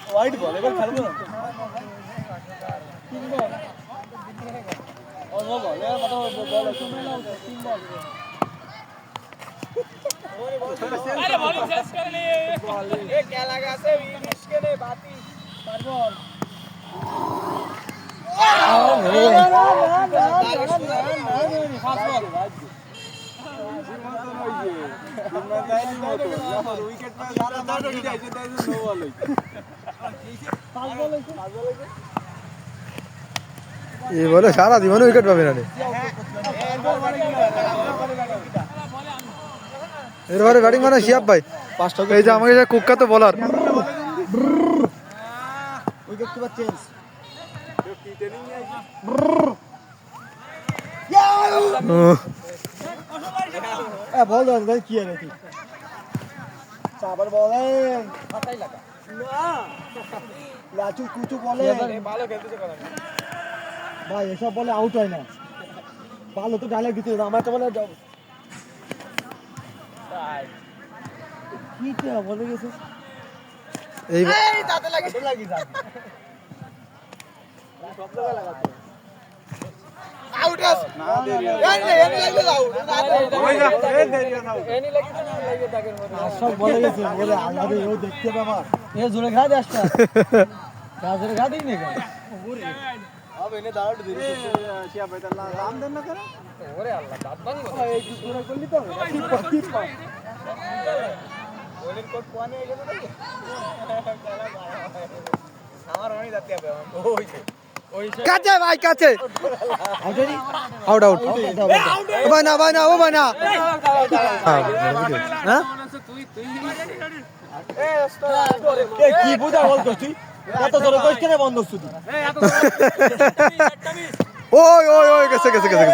white ball এবার খেলবো না তিন বল ও নো বল এর কথা বল তুমি নাও তিন বল अरे बॉलिंग सेट कर लिए ये क्या लगा से इसके ने बाती पर ball fast ball wicket pay যারা দাঁড় হয়ে যায় সেটা নো বল হইছে ফাস্ট বল হইছে এই বলে সারা জীবন উইকেট পাবে না রে এরবারে ব্যাটিং মানে শিয়াব ভাই পাঁচটা এই যে আমাকে কুখ্যাত বোলার উইকেট কিপার চেঞ্জ বল ভাই কি আছে তুই চাবার বলেন ফাটাই লাগা না লাচু কুচু বলে ভালো খেলতেছে কথা ভাই এসব বলে আউট হয় না ভালো তো ডাইরেক্ট দিতে আমার তো বলে কি কে বলে গেছে এই দাঁতে লাগি যা সব জায়গা লাগাতো আউট আস না দেরি এনি লাগলে যাও ওই যা এ দেরি যাও এনি লাগি তো লাগে দাগের মধ্যে সব বলে গেছে বলে আল্লাহ রে ও দেখতে বাবা এ জোরে খা দে আসটা গাজরে খা দিই না ওরে अब इन्हें दाड़ दे क्या बेटा नाम देना करे ओरे अल्लाह दांत बंद हो एक दूसरा कर ली तो पत्ती पा बॉलिंग कोड कोने है तो আমার অনেক যাতে হবে ওইছে ওইছে কাছে ভাই কাছে আউট আউট ভাই না ভাই না ও ভাই না হ্যাঁ এ কি বুঝা বল তুই এত জোরে কইছ কেন বন্ধ করছিস ওই ওই ওই গেছে গেছে গেছে